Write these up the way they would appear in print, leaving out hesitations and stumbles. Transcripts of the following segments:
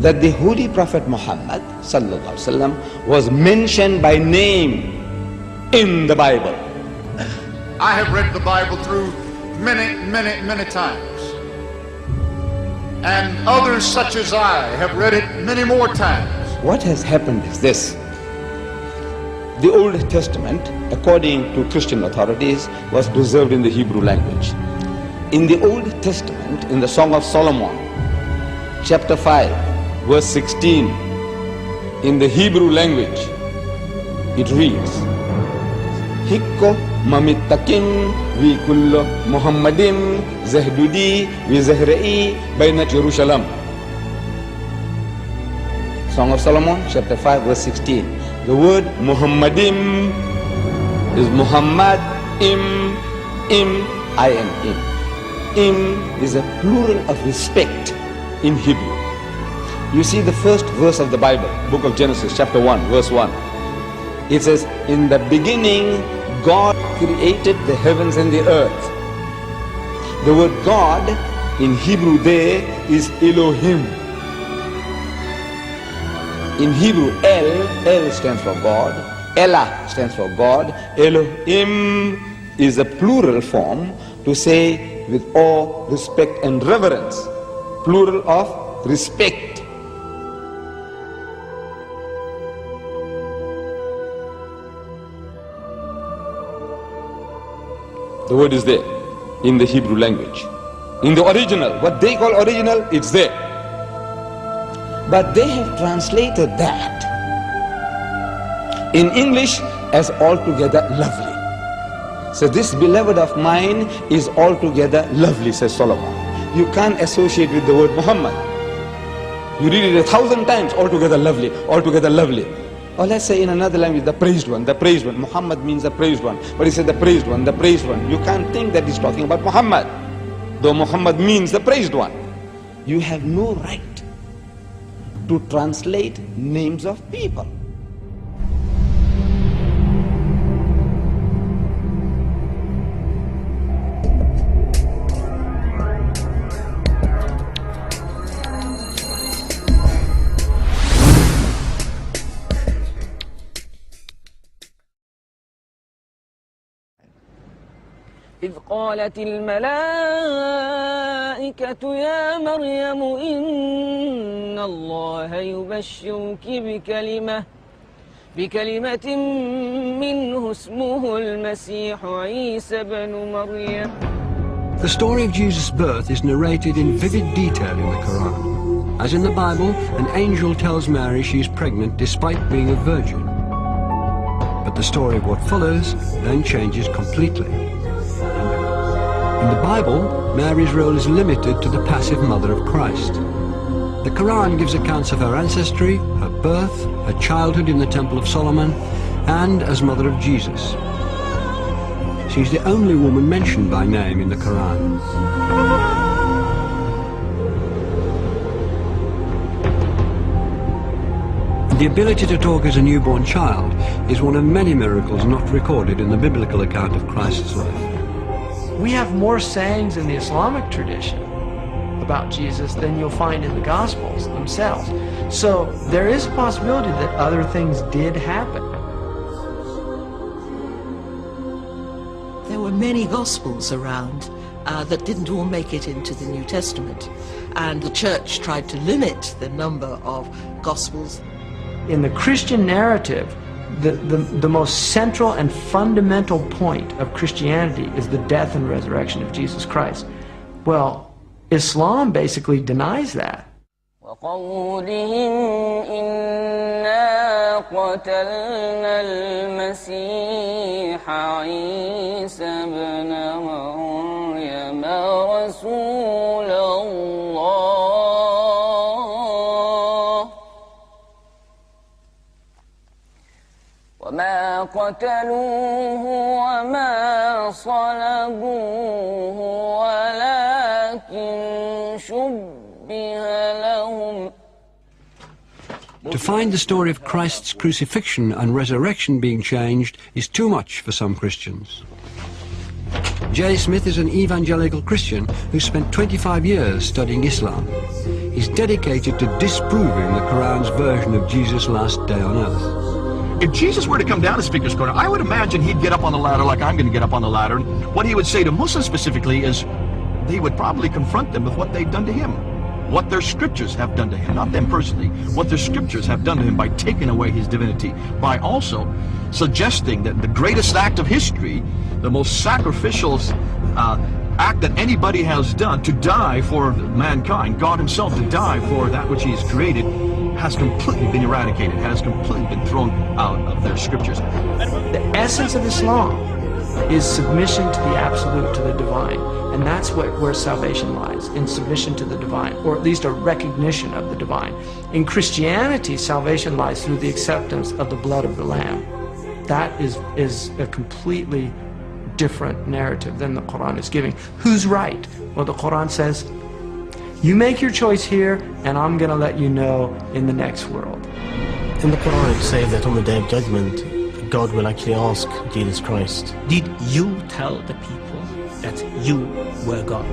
that the Holy Prophet Muhammad ﷺ was mentioned by name in the Bible. I have read the Bible through many times. And others such as I have read it many more times. What has happened is this. The Old Testament, according to Christian authorities, was preserved in the Hebrew language. In the Old Testament, in the Song of Solomon, chapter 5, verse 16, in the Hebrew language, it reads, Hikko mamittakim vi kullo Muhammadim zahdudi vi zahra'i bainat Jerusalem. Song of Solomon, chapter 5, verse 16. The word Muhammadim is Muhammad, im, I-M-im. Im is a plural of respect in Hebrew. You see the first verse of the Bible, book of Genesis, chapter 1, verse 1. It says, in the beginning, God created the heavens and the earth. The word God in Hebrew there is Elohim. In Hebrew, El stands for God, Elah stands for God, Elohim is a plural form to say with awe, respect and reverence, plural of respect. The word is there in the Hebrew language. In the original, what they call original, it's there. But they have translated that in English as altogether lovely. So this beloved of mine is altogether lovely, says Solomon. You can't associate with the word Muhammad. You read it 1,000 times, altogether lovely, altogether lovely. Or let's say in another language, the praised one, the praised one. Muhammad means the praised one. But he said the praised one, the praised one. You can't think that he's talking about Muhammad, though Muhammad means the praised one. You have no right to translate names of people. إذ قالت الملائكة يا مريم إن الله يبشرك بكلمة منه اسمه المسيح عيسى بن مريم. The story of Jesus' birth is narrated in vivid detail in the Quran. As in the Bible, an angel tells Mary she is pregnant despite being a virgin. But the story of what follows then changes completely. In the Bible, Mary's role is limited to the passive mother of Christ. The Quran gives accounts of her ancestry, her birth, her childhood in the Temple of Solomon, and as mother of Jesus. She's the only woman mentioned by name in the Quran. The ability to talk as a newborn child is one of many miracles not recorded in the biblical account of Christ's life. We have more sayings in the Islamic tradition about Jesus than you'll find in the Gospels themselves. So there is a possibility that other things did happen. There were many Gospels around that didn't all make it into the New Testament. And the Church tried to limit the number of Gospels. In the Christian narrative, the most central and fundamental point of Christianity is the death and resurrection of Jesus Christ. Well, Islam basically denies that. وقولهم إنا قتلنا المسيح عيسى بن مريم رسول الله وما قتلوه وما صلبوه ولكن شبه لهم. To find the story of Christ's crucifixion and resurrection being changed is too much for some Christians. J. Smith is an evangelical Christian who spent 25 years studying Islam. is dedicated to disproving the Quran's version of Jesus' last day on earth. If Jesus were to come down to Speaker's Corner, I would imagine he'd get up on the ladder like I'm going to get up on the ladder. And what he would say to Muslims specifically is he would probably confront them with what they've done to him, what their scriptures have done to him, not them personally, what their scriptures have done to him by taking away his divinity, by also suggesting that the greatest act of history, the most sacrificial act that anybody has done, to die for mankind, God himself to die for that which he has created, has completely been eradicated, has completely been thrown out of their scriptures. The essence of Islam is submission to the absolute, to the divine. And that's where salvation lies, in submission to the divine, or at least a recognition of the divine. In Christianity, salvation lies through the acceptance of the blood of the Lamb. That is a completely different narrative than the Quran is giving. Who's right? Well, the Quran says, you make your choice here, and I'm going to let you know in the next world. In the Quran it says that on the Day of Judgment, God will actually ask Jesus Christ, did you tell the people that you were God?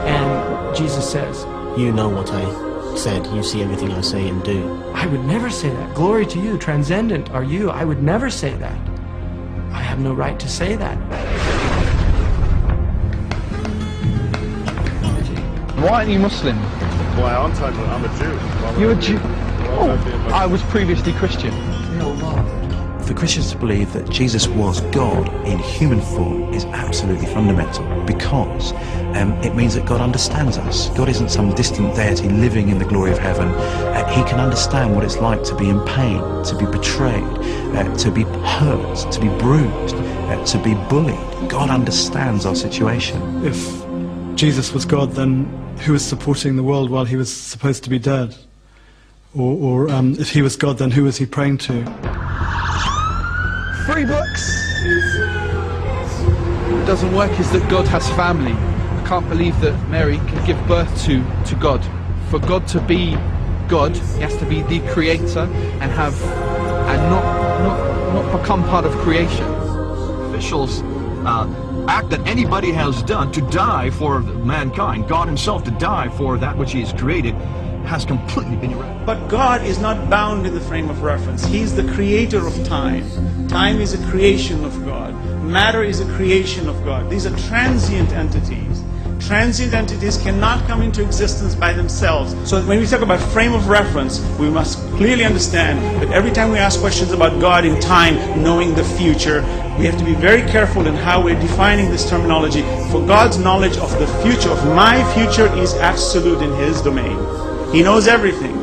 And Jesus says, you know what I said, you see everything I say and do. I would never say that. Glory to you, transcendent are you. I would never say that. I have no right to say that. Why aren't you Muslim? Why aren't I? I'm a Jew. You're a Jew? Oh, I was previously Christian. For Christians to believe that Jesus was God in human form is absolutely fundamental, because it means that God understands us. God isn't some distant deity living in the glory of heaven. He can understand what it's like to be in pain, to be betrayed, to be hurt, to be bruised, to be bullied. God understands our situation. If Jesus was God, then who was supporting the world while he was supposed to be dead? Or if he was God, then who was he praying to? 3 books. What doesn't work is that God has family. I can't believe that Mary can give birth to God. For God to be God, he has to be the creator and not become part of creation. Officials act that anybody has done to die for mankind, God himself to die for that which he has created, has completely been eradicated. But God is not bound in the frame of reference. He's the creator of time. Time is a creation of God. Matter is a creation of God. These are transient entities. Transient entities cannot come into existence by themselves. So when we talk about frame of reference, we must clearly understand that every time we ask questions about God in time, knowing the future, we have to be very careful in how we're defining this terminology. For God's knowledge of the future, of my future, is absolute in his domain. He knows everything.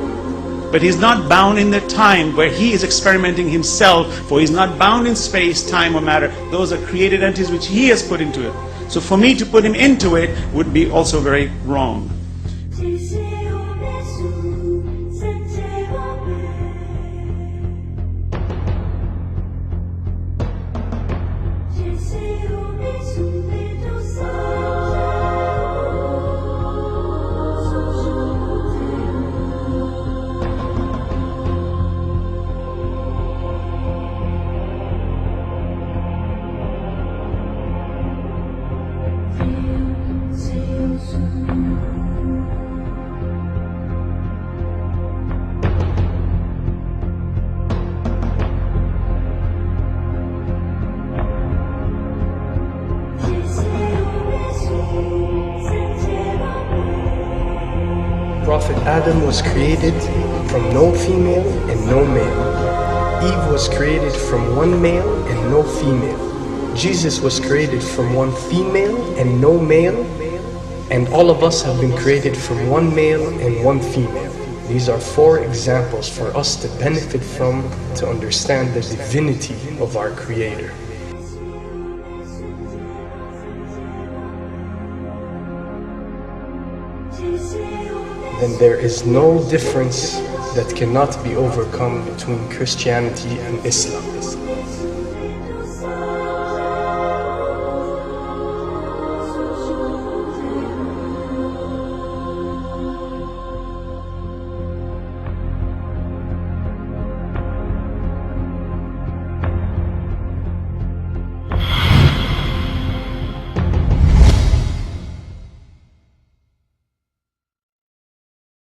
But he's not bound in the time where he is experimenting himself, for he's not bound in space, time, or matter. Those are created entities which he has put into it. So for me to put him into it would be also very wrong. Prophet Adam was created from no female and no male. Eve was created from one male and no female. Jesus was created from one female and no male. And all of us have been created from one male and one female. These are 4 examples for us to benefit from, to understand the divinity of our Creator. Then there is no difference that cannot be overcome between Christianity and Islam.